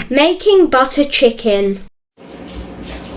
Making butter chicken.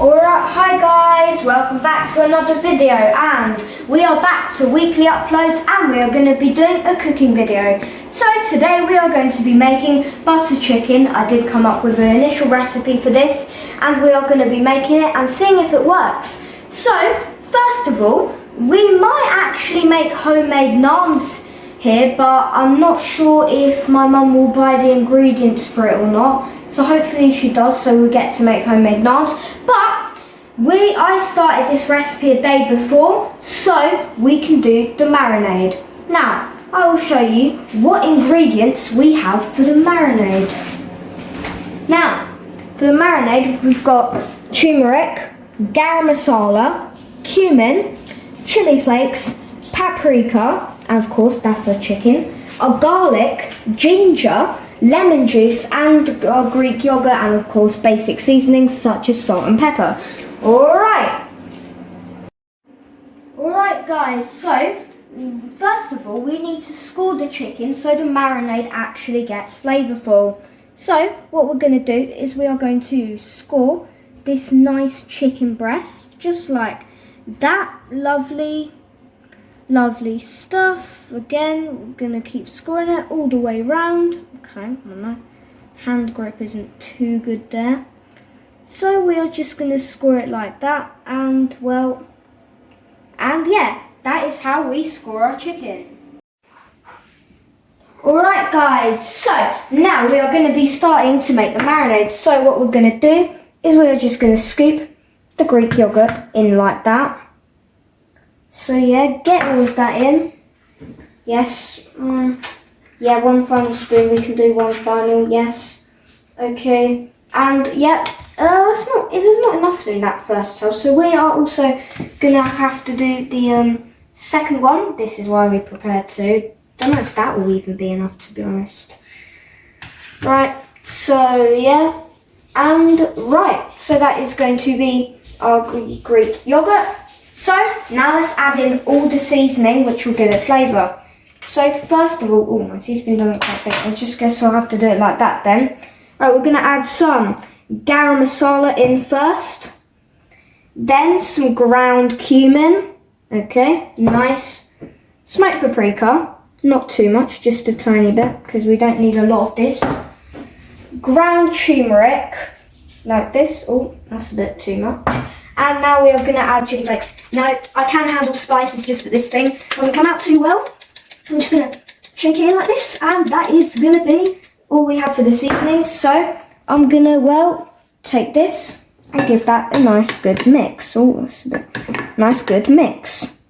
Alright, hi guys, welcome back to another video, and we are back to weekly uploads and we are going to be doing a cooking video. So today we are going to be making butter chicken. I did come up with an initial recipe for this and we are going to be making it and seeing if it works. So first of all, we might actually make homemade naans here, but I'm not sure if my mum will buy the ingredients for it or not. So hopefully she does, so we get to make homemade naans. But I started this recipe a day before, so we can do the marinade. Now, I will show you what ingredients we have for the marinade. Now, for the marinade, we've got turmeric, garam masala, cumin, chili flakes, paprika, and of course that's our chicken, our garlic, ginger, lemon juice, and our Greek yogurt, and of course basic seasonings such as salt and pepper. Alright guys, so first of all we need to score the chicken so the marinade actually gets flavourful. So what we're going to do is we are going to score this nice chicken breast just like that. Lovely stuff. Again, we're going to keep scoring it all the way around. Okay, my hand grip isn't too good there. So we are just going to score it like that, and yeah, that is how we score our chicken. Alright guys, so now we are going to be starting to make the marinade. So what we're going to do is we are just going to scoop the Greek yogurt in like that. So yeah, get all of that in. Yes, yeah, one final spoon, we can do one final, yes. Okay, and yeah, there's not enough in that first tub, so we are also gonna have to do the second one. This is why we prepared two. Don't know if that will even be enough, to be honest. Right, so yeah, and right, so that is going to be our Greek yogurt. So now let's add in all the seasoning, which will give it flavour. So first of all, my tea's been done quite thick. I just guess I'll have to do it like that then. Right, we're going to add some garam masala in first. Then some ground cumin. Okay, nice. Smoked paprika. Not too much, just a tiny bit, because we don't need a lot of this. Ground turmeric, like this. Oh, that's a bit too much. And now we are going to add chili flakes. Now, I can handle spices, just that this thing doesn't come out too well. So I'm just going to shake it in like this, and that is going to be all we have for the seasoning. So I'm going to, take this and give that a nice good mix. Oh, that's a bit nice good mix.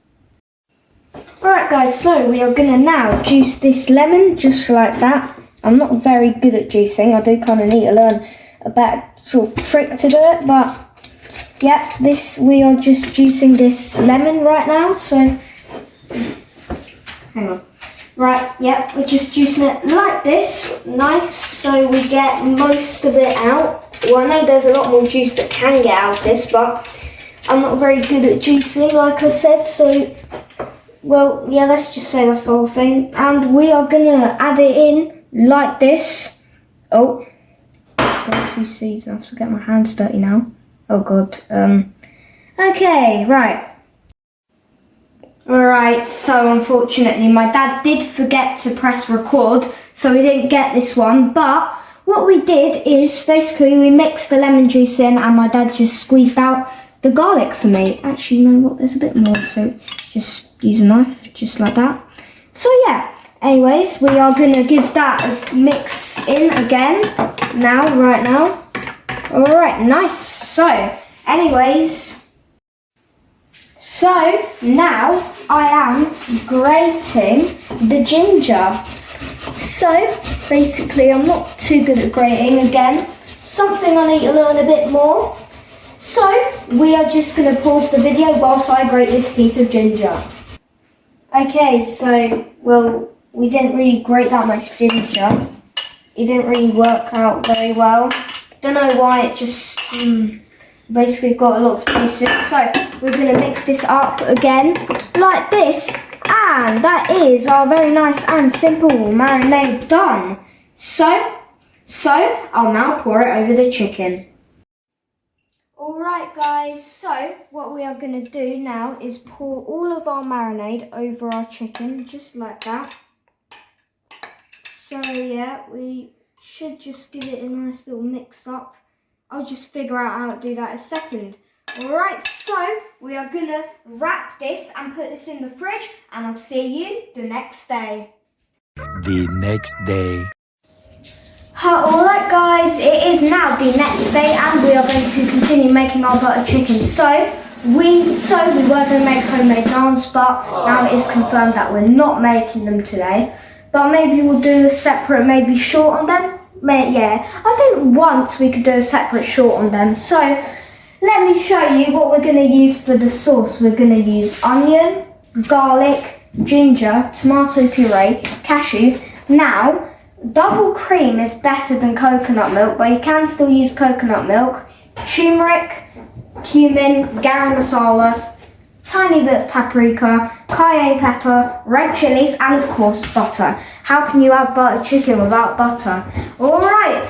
Alright guys, so we are going to now juice this lemon just like that. I'm not very good at juicing. I do kind of need to learn a better sort of trick to do it, but yeah, we are just juicing this lemon right now, so hang on. Right, yeah, we're just juicing it like this, nice, so we get most of it out. Well, I know there's a lot more juice that can get out of this, but I'm not very good at juicing, like I said, so, yeah, let's just say that's the whole thing. And we are gonna add it in like this. Oh, got a few seeds, I have to get my hands dirty now. Oh god, okay, right. Alright, so unfortunately my dad did forget to press record, so we didn't get this one, but what we did is basically we mixed the lemon juice in and my dad just squeezed out the garlic for me. Actually, you know what, there's a bit more, so just use a knife, just like that. So yeah, anyways, we are gonna give that a mix in again, right now. Alright, nice. So, anyways, so now I am grating the ginger. So, basically I'm not too good at grating again. Something I need to learn a bit more. So, we are just going to pause the video whilst I grate this piece of ginger. Okay, so, we didn't really grate that much ginger. It didn't really work out very well. Don't know why, it just basically got a lot of pieces. So we're going to mix this up again like this, and that is our very nice and simple marinade done. So So I'll now pour it over the chicken. Alright guys, so what we are going to do now is pour all of our marinade over our chicken, just like that. So yeah, we should just give it a nice little mix up. I'll just figure out how to do that in a second. Alright, so we are going to wrap this and put this in the fridge, and I'll see you the next day. The next day. Alright guys, it is now the next day and we are going to continue making our butter chicken. So we were going to make homemade naans, but now it is confirmed that we're not making them today. But maybe we'll do a separate, maybe short on them. Yeah, I think once we could do a separate short on them. So let me show you what we're going to use for the sauce. We're going to use onion, garlic, ginger, tomato puree, cashews. Now, double cream is better than coconut milk, but you can still use coconut milk. Turmeric, cumin, garam masala, tiny bit of paprika, cayenne pepper, red chilies, and of course butter. How can you have butter chicken without butter? Alright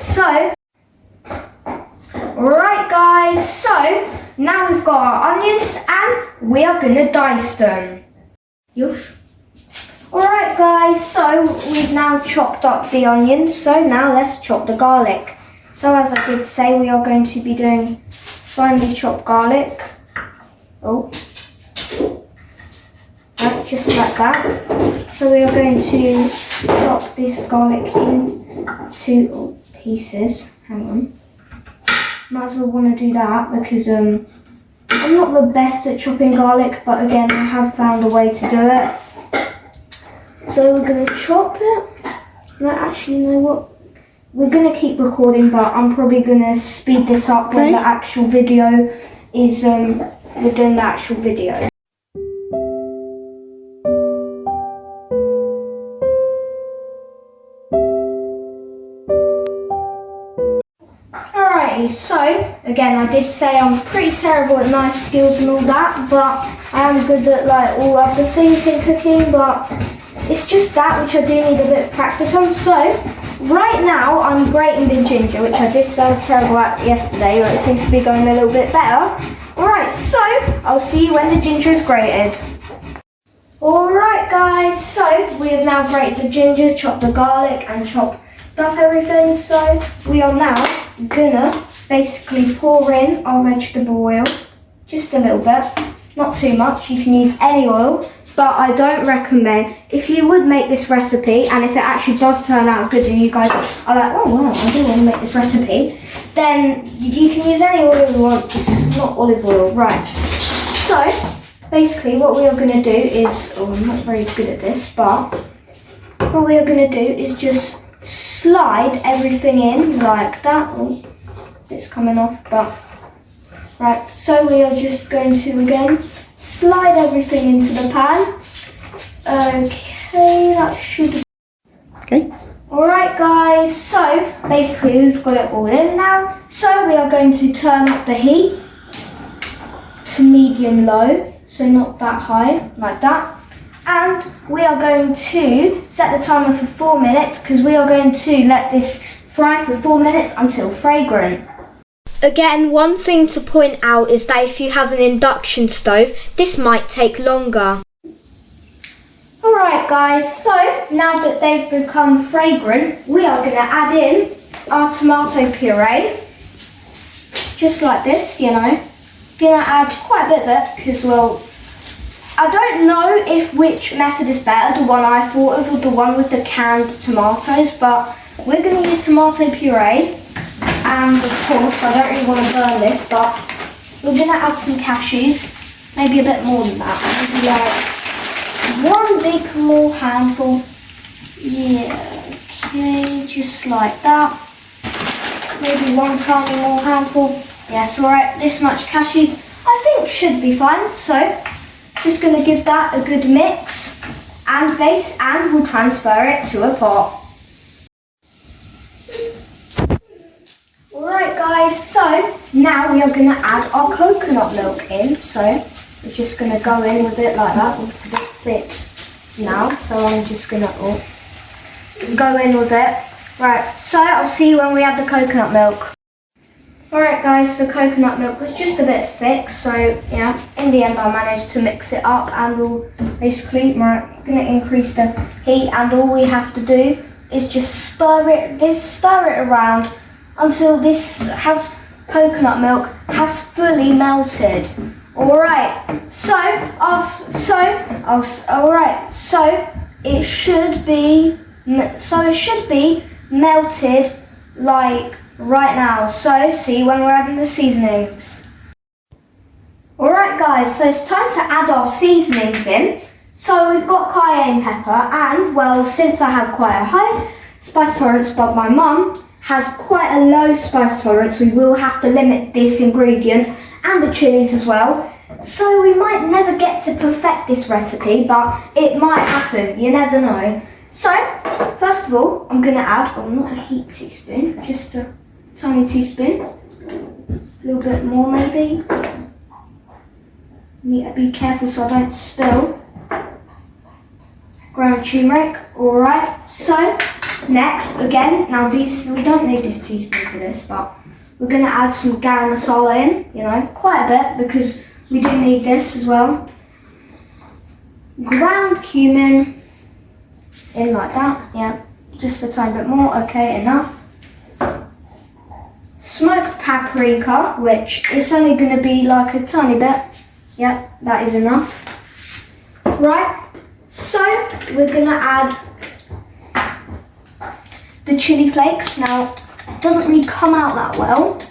guys, so now we've got our onions and we are gonna dice them. Yush. Alright guys, so we've now chopped up the onions, so now let's chop the garlic. So as I did say, we are going to be doing finely chopped garlic. Oh. Right, just like that. So we are going to chop this garlic into pieces. Hang on. Might as well want to do that because I'm not the best at chopping garlic, but again I have found a way to do it. So we're going to chop it. No, actually, you know what? We're going to keep recording, but I'm probably going to speed this up when the actual video is, we're doing the actual video. Alrighty, so again, I did say I'm pretty terrible at knife skills and all that, but I am good at like all other things in cooking, but it's just that which I do need a bit of practice on. So right now I'm grating the ginger, which I did say I was terrible at yesterday, but it seems to be going a little bit better. Alright, so I'll see you when the ginger is grated. Alright guys, so we have now grated the ginger, chopped the garlic and chopped up everything. So we are now gonna basically pour in our vegetable oil, just a little bit, not too much. You can use any oil, but I don't recommend. If you would make this recipe and if it actually does turn out good and you guys are like, oh wow, I do want to make this recipe, then you can use any oil you want, just not olive oil. Right, so basically what we are going to do is, oh, I'm not very good at this, but what we are going to do is just slide everything in like that. Oh, it's coming off, but right, so we are just going to again slide everything into the pan. Okay, that should. Okay. Alright guys, so basically we've got it all in now. So we are going to turn up the heat to medium low, so not that high, like that. And we are going to set the timer for 4 minutes because we are going to let this fry for 4 minutes until fragrant. Again, one thing to point out is that if you have an induction stove, this might take longer. Alright guys, so now that they've become fragrant, we are going to add in our tomato puree. Just like this, you know. Going to add quite a bit of it because, well, I don't know if which method is better, the one I thought of or the one with the canned tomatoes, but we're going to use tomato puree. And of course, I don't really want to burn this, but we're going to add some cashews, maybe a bit more than that, maybe like one big more handful. Yeah, okay, just like that. Maybe one tiny more handful. Yes, alright, this much cashews I think should be fine. So just going to give that a good mix and base, and we'll transfer it to a pot. Alright guys, so now we are going to add our coconut milk in. So we're just going to go in with it like that. It's a bit thick now, so I'm just going to go in with it. Right, so I'll see you when we add the coconut milk. Alright guys, the coconut milk was just a bit thick, so yeah, in the end I managed to mix it up and we'll basically, I'm going to increase the heat, and all we have to do is just stir it around until this coconut milk has fully melted. Alright, so it should be melted like right now. So see when we're adding the seasonings. Alright guys, so it's time to add our seasonings in. So we've got cayenne pepper, and well, since I have quite a high spice tolerance but my mum has quite a low spice tolerance, we will have to limit this ingredient and the chilies as well. So we might never get to perfect this recipe, but it might happen, you never know. So, first of all, I'm going to add, not a heap teaspoon, just a tiny teaspoon. A little bit more maybe. Need to be careful so I don't spill. Ground turmeric, alright. So, next, again, now these, we don't need this teaspoon for this, but we're going to add some garam masala in, quite a bit because we do need this as well. Ground cumin. In like that, yeah, just a tiny bit more, okay, enough. Smoked paprika, which is only going to be like a tiny bit, yep, that is enough. Right, so we're going to add the chili flakes. Now, it doesn't really come out that well,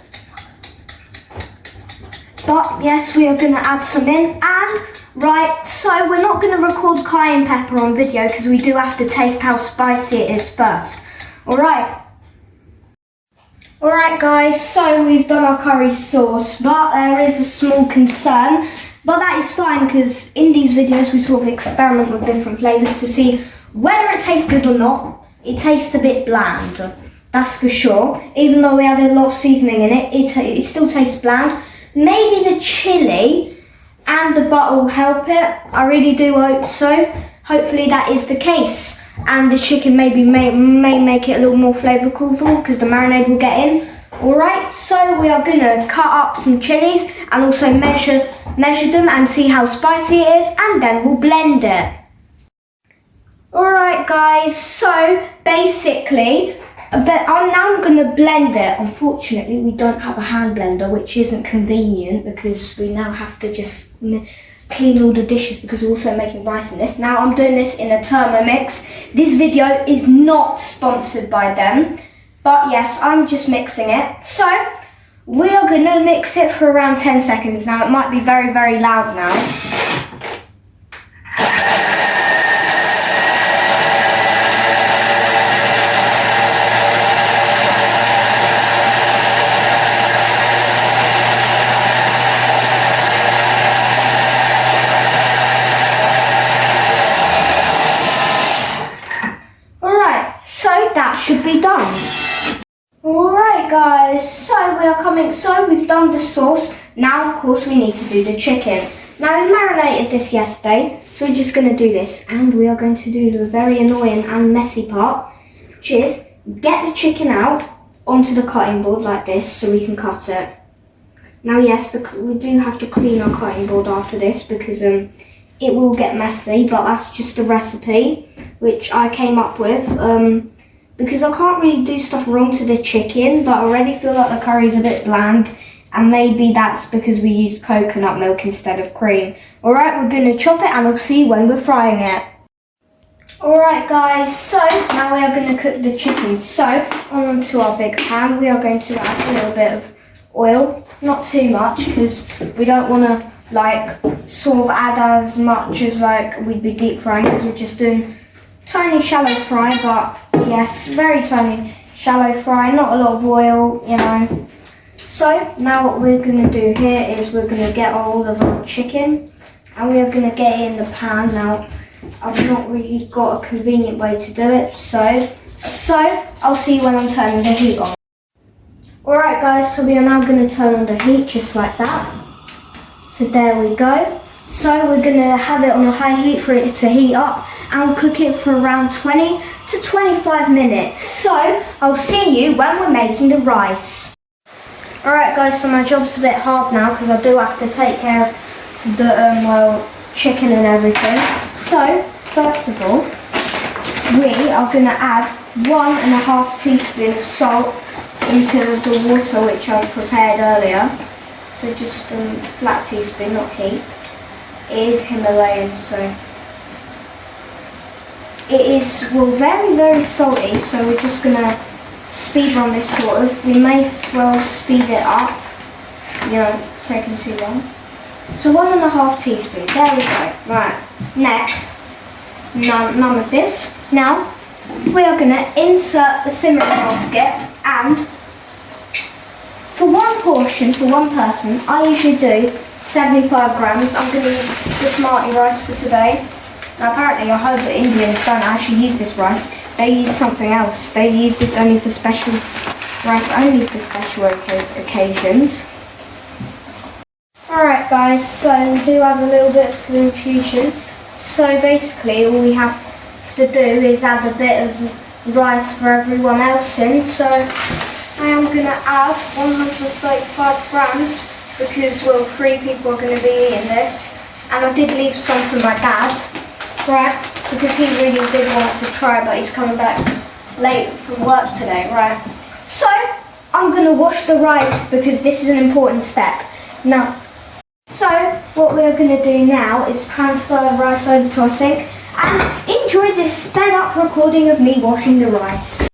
but yes, we are going to add some in, and right, so we're not going to record cayenne pepper on video because we do have to taste how spicy it is first. Alright. Alright guys, so we've done our curry sauce, but there is a small concern. But that is fine because in these videos we sort of experiment with different flavours to see whether it tastes good or not. It tastes a bit bland, that's for sure. Even though we added a lot of seasoning in it, it still tastes bland. Maybe the chilli and the butter will help it. I really do hope so. Hopefully that is the case. And the chicken maybe may make it a little more flavourful because the marinade will get in. Alright, so we are going to cut up some chilies and also measure them and see how spicy it is, and then we'll blend it. Alright guys, so basically, I'm going to blend it. Unfortunately, we don't have a hand blender, which isn't convenient because we now have to just clean all the dishes because we're also making rice in this. Now I'm doing this in a Thermomix. This video is not sponsored by them, but yes, I'm just mixing it. So we are going to mix it for around 10 seconds. Now it might be very, very loud now. That should be done. Alright guys, we've done the sauce. Now of course we need to do the chicken. Now we marinated this yesterday, so we're just going to do this, and we are going to do the very annoying and messy part, which is get the chicken out onto the cutting board like this so we can cut it. Now yes, we do have to clean our cutting board after this because it will get messy, but that's just a recipe which I came up with. Because I can't really do stuff wrong to the chicken, but I already feel like the curry's a bit bland, and maybe that's because we used coconut milk instead of cream. Alright, we're going to chop it and I'll see you when we're frying it. Alright guys, so now we are going to cook the chicken. So, onto our big pan, we are going to add a little bit of oil. Not too much, because we don't want to sort of add as much as we'd be deep frying, because we're just doing tiny shallow fry, but yes, very tiny shallow fry, not a lot of oil, So now what we're going to do here is we're going to get all of our chicken and we are going to get it in the pan. Now I've not really got a convenient way to do it, so I'll see you when I'm turning the heat on. Alright guys, so we are now going to turn on the heat just like that. So there we go. So we're going to have it on a high heat for it to heat up, and we'll cook it for around 20 to 25 minutes. So I'll see you when we're making the rice. Alright guys, so my job's a bit hard now because I do have to take care of the chicken and everything. So first of all, we are going to add 1.5 teaspoon of salt into the water which I prepared earlier. So just a flat teaspoon, not heaped. It is Himalayan, so it is very, very salty, so we're just going to speed run this sort of. We may as well speed it up, taking too long. So 1.5 teaspoon, there we go. Right, next, none of this. Now, we are going to insert the simmering basket, and for one portion, for one person, I usually do 75 grams. I'm going to use the Smarty rice for today. Now apparently I heard that Indians don't actually use this rice. They use something else. They use this only for special occasions. Alright guys, so we do have a little bit of confusion. So basically all we have to do is add a bit of rice for everyone else in. So I am going to add 135 grams because 3 people are going to be eating this. And I did leave some for my dad, right, because he really did want to try, but he's coming back late from work today, right. So I'm going to wash the rice because this is an important step. Now, so what we're going to do now is transfer the rice over to our sink and enjoy this sped up recording of me washing the rice.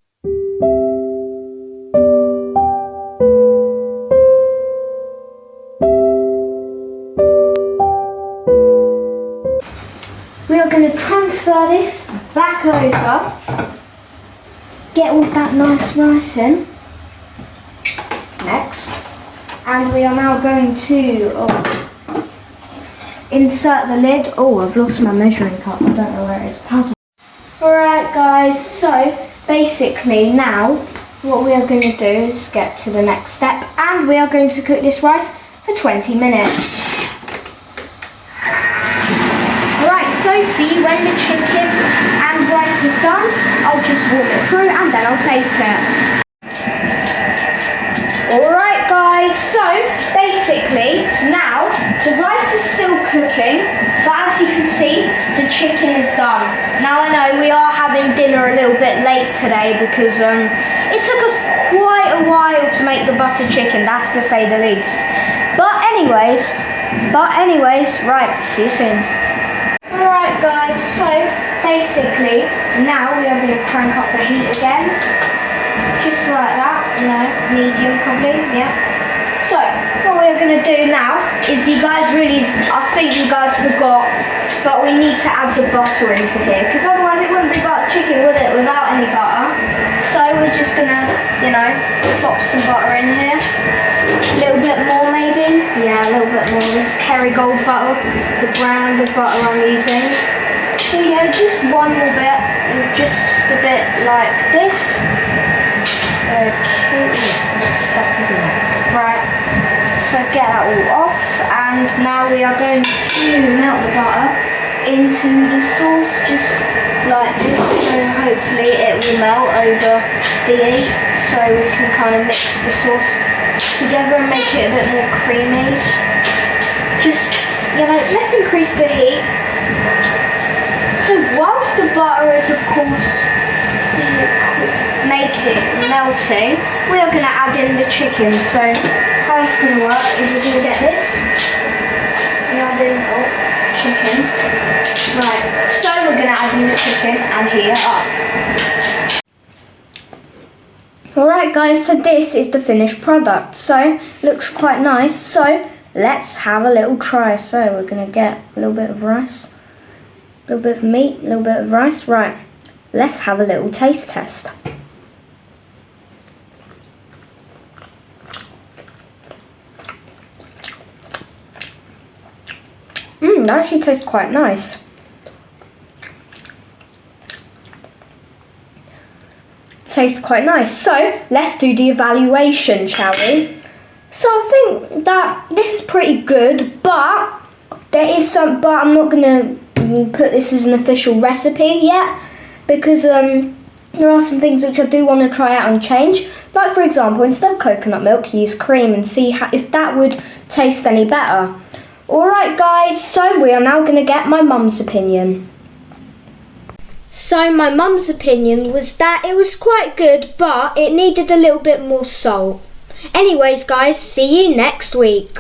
We are going to transfer this back over, get all that nice rice in, next, and we are now going to insert the lid. Oh, I've lost my measuring cup, I don't know where it is. Alright guys, so basically now what we are going to do is get to the next step, and we are going to cook this rice for 20 minutes. So see, when the chicken and rice is done, I'll just warm it through and then I'll plate it. Alright guys, so basically now the rice is still cooking, but as you can see, the chicken is done. Now I know we are having dinner a little bit late today because it took us quite a while to make the butter chicken, that's to say the least. But anyways, right, see you soon. Alright guys, so basically now we are going to crank up the heat again, just like that, medium probably, yeah. So what we're going to do now is I think you guys forgot, but we need to add the butter into here, because otherwise it wouldn't be butter chicken, would it, without any butter. So we're just going to, pop some butter in here. A little bit more maybe? Yeah, a little bit more. This Kerrygold butter, the brand of butter I'm using. So yeah, just one more bit, just a bit like this. Okay, it's a bit stuck, isn't it? Right, so get that all off, and now we are going to melt the butter into the sauce, just like this. So hopefully it will melt over the heat, so we can kind of mix the sauce together and make it a bit more creamy. Just, let's increase the heat. So whilst the butter is of course melting, we are going to add in the chicken. So how it's going to work is we're going to get this and add in chicken. Right, so we're going to add in the chicken and heat it up. Alright guys, so this is the finished product. So looks quite nice. So let's have a little try. So we're going to get a little bit of rice, a little bit of meat, a little bit of rice. Right, let's have a little taste test. That actually tastes quite nice. Tastes quite nice. So let's do the evaluation, shall we? So I think that this is pretty good, but I'm not gonna put this as an official recipe yet, because there are some things which I do want to try out and change. Like for example, instead of coconut milk, use cream and see if that would taste any better. Alright guys, so we are now going to get my mum's opinion. So my mum's opinion was that it was quite good, but it needed a little bit more salt. Anyways guys, see you next week.